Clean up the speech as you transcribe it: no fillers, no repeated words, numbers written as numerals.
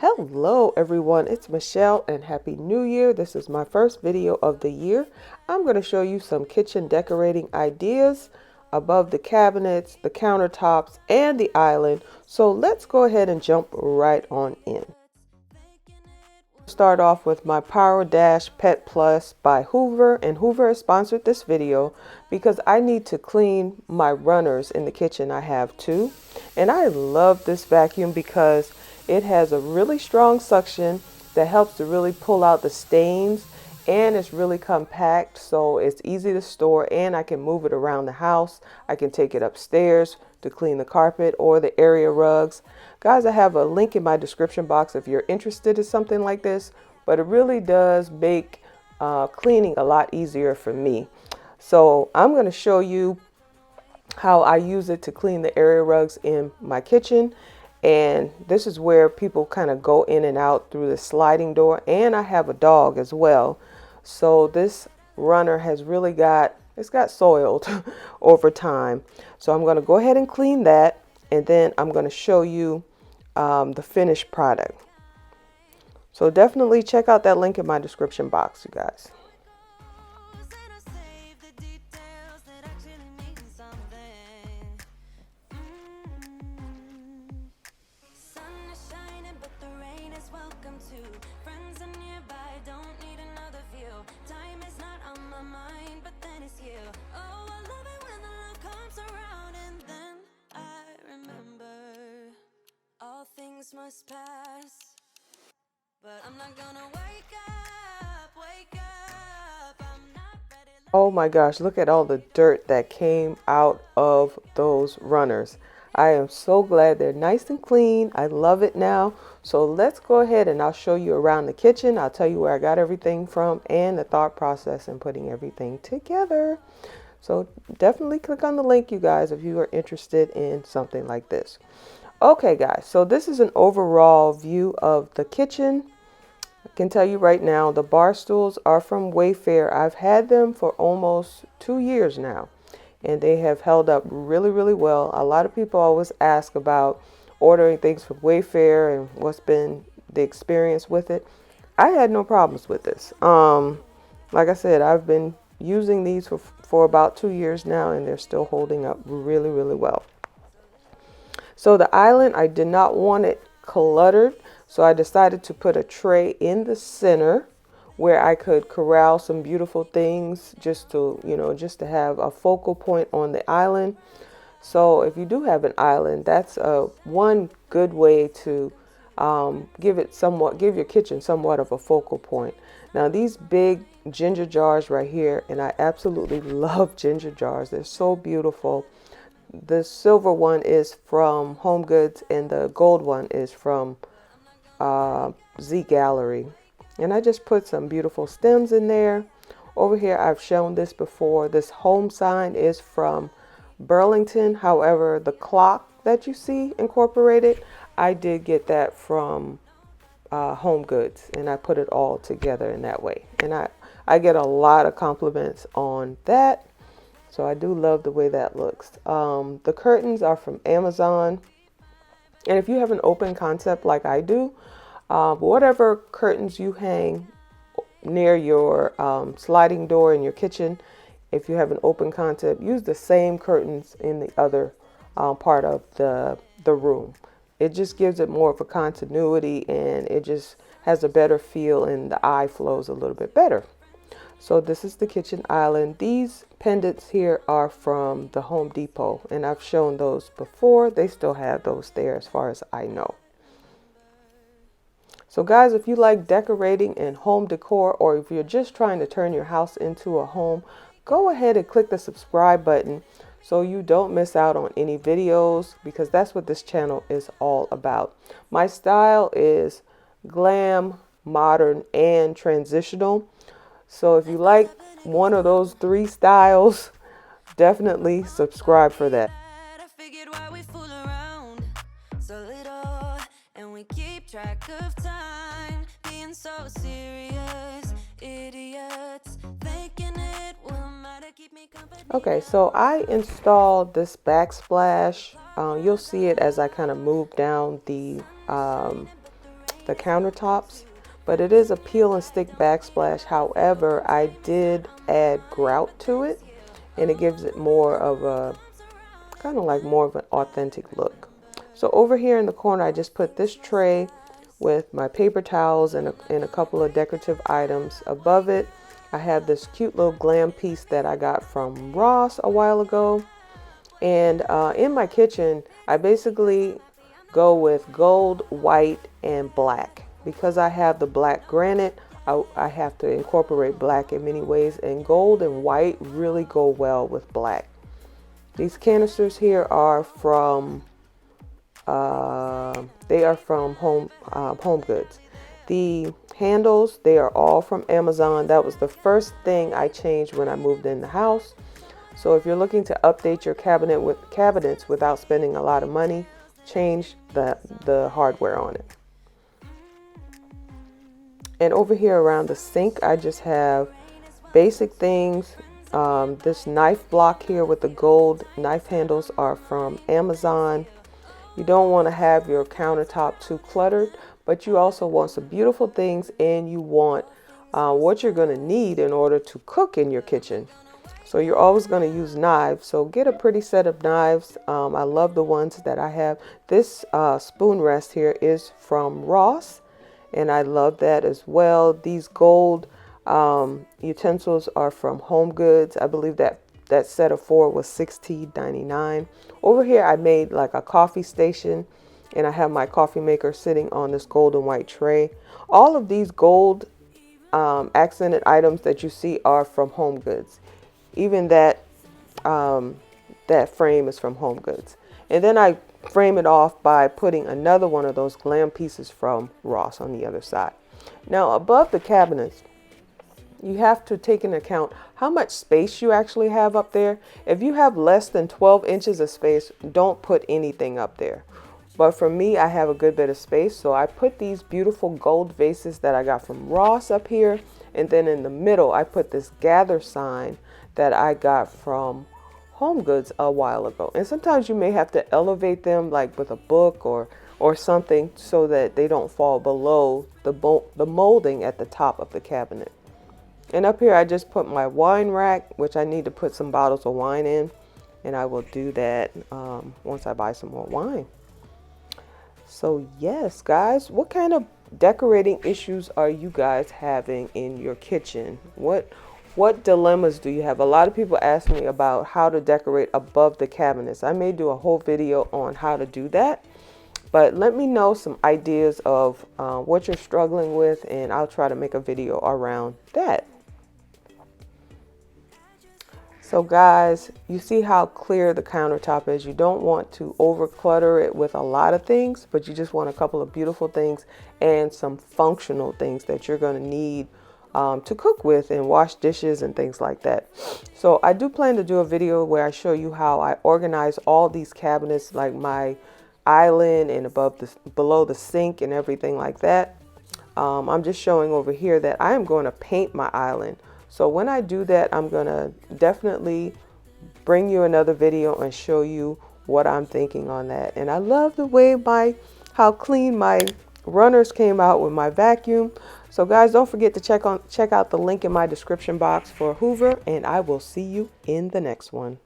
Hello everyone, it's Michelle and Happy New Year. This is my first video of the year. I'm going to show you some kitchen decorating ideas above the cabinets, the countertops, and the island. So let's go ahead and jump right on in. Start off with my Power Dash Pet Plus by Hoover, and Hoover has sponsored this video because I need to clean my runners in the kitchen. I have two, and I love this vacuum because it has a really strong suction that helps to really pull out the stains, and it's really compact, so it's easy to store, and I can move it around the house. I can take it upstairs to clean the carpet or the area rugs. Guys, I have a link in my description box if you're interested in something like this, but it really does make cleaning a lot easier for me. So I'm going to show you how I use it to clean the area rugs in my kitchen. And this is where people kind of go in and out through the sliding door. And I have a dog as well. So this runner has really got soiled over time. So I'm going to go ahead and clean that. And then I'm going to show you the finished product. So definitely check out that link in my description box, you guys. Things must pass, but I'm not gonna wake up, I'm not ready. Oh my gosh, look at all the dirt that came out of those runners. I am so glad they're nice and clean. I love it now. So let's go ahead and I'll show you around the kitchen. I'll tell you where I got everything from and the thought process in putting everything together. So definitely click on the link, you guys, if you are interested in something like this. Okay guys, so this is an overall view of the kitchen. I can tell you right now, the bar stools are from WAYFAIR. I've had them for almost 2 years now, and they have held up really, really well. A lot of people always ask about ordering things from WAYFAIR and what's been the experience with it. I had no problems with this. Like I said, I've been using these for about 2 years now, and they're still holding up really, really well. So the island, I did not want it cluttered, so I decided to put a tray in the center where I could corral some beautiful things just to, just to have a focal point on the island. So if you do have an island, that's one good way to give your kitchen somewhat of a focal point. Now these big ginger jars right here, and I absolutely love ginger jars. They're so beautiful. The silver one is from HOMEGOODS and the gold one is from ZGALLERIE. And I just put some beautiful stems in there. Over here, I've shown this before. This home sign is from Burlington. However, the clock that you see incorporated, I did get that from HOMEGOODS, and I put it all together in that way. And I get a lot of compliments on that. So I do love the way that looks. The curtains are from Amazon. And if you have an open concept like I do, whatever curtains you hang near your sliding door in your kitchen, if you have an open concept, use the same curtains in the other part of the room. It just gives it more of a continuity, and it just has a better feel, and the eye flows a little bit better. So this is the kitchen island. These pendants here are from the Home Depot, and I've shown those before. They still have those there as far as I know. So guys, if you like decorating and home decor, or if you're just trying to turn your house into a home, go ahead and click the subscribe button so you don't miss out on any videos, because that's what this channel is all about. My style is glam, modern, and transitional. So if you like one of those 3 styles, definitely subscribe for that. I figured why we fool around so little, and we keep track of time, being so serious, idiots, thinking it will matter, keep me company. Okay, so I installed this backsplash. You'll see it as I kind of move down the the countertops, but it is a peel and stick backsplash. However, I did add grout to it, and it gives it more of a kind of like more of an authentic look. So over here in the corner, I just put this tray with my paper towels and a couple of decorative items. Above it, I have this cute little glam piece that I got from Ross a while ago. And in my kitchen, I basically go with gold, white, and black. Because I have the black granite, I have to incorporate black in many ways, and gold and white really go well with black. These canisters here are from HOMEGOODS. The handles, they are all from Amazon. That was the first thing I changed when I moved in the house. So if you're looking to update your cabinets without spending a lot of money, change the hardware on it. And over here around the sink, I just have basic things. This knife block here with the gold knife handles are from Amazon. You don't want to have your countertop too cluttered, but you also want some beautiful things, and you want what you're going to need in order to cook in your kitchen. So you're always going to use knives. So get a pretty set of knives. I love the ones that I have. This spoon rest here is from Ross, and I love that as well. These gold utensils are from HOMEGOODS. I believe that set of 4 was $16.99. Over here, I made like a coffee station, and I have my coffee maker sitting on this gold and white tray. All of these gold accented items that you see are from HOMEGOODS. Even that frame is from HOMEGOODS. And then I frame it off by putting another one of those glam pieces from Ross on the other side. Now above the cabinets, you have to take into account how much space you actually have up there. If you have less than 12 inches of space, don't put anything up there. But for me, I have a good bit of space, so I put these beautiful gold vases that I got from Ross up here. And then in the middle, I put this gather sign that I got from HOMEGOODS a while ago. And sometimes you may have to elevate them like with a book or something so that they don't fall below the molding at the top of the cabinet. And up here, I just put my wine rack, which I need to put some bottles of wine in. And I will do that once I buy some more wine. So yes, guys, what kind of decorating issues are you guys having in your kitchen? What dilemmas do you have? A lot of people ask me about how to decorate above the cabinets. I may do a whole video on how to do that. But let me know some ideas of what you're struggling with, and I'll try to make a video around that. So guys, you see how clear the countertop is. You don't want to over clutter it with a lot of things, but you just want a couple of beautiful things and some functional things that you're going to need to cook with and wash dishes and things like that. So I do plan to do a video where I show you how I organize all these cabinets, like my island and below the sink and everything like that. I'm just showing over here that I am going to paint my island. So when I do that, I'm going to definitely bring you another video and show you what I'm thinking on that. And I love the way how clean my runners came out with my vacuum. So guys, don't forget to check out the link in my description box for Hoover, and I will see you in the next one.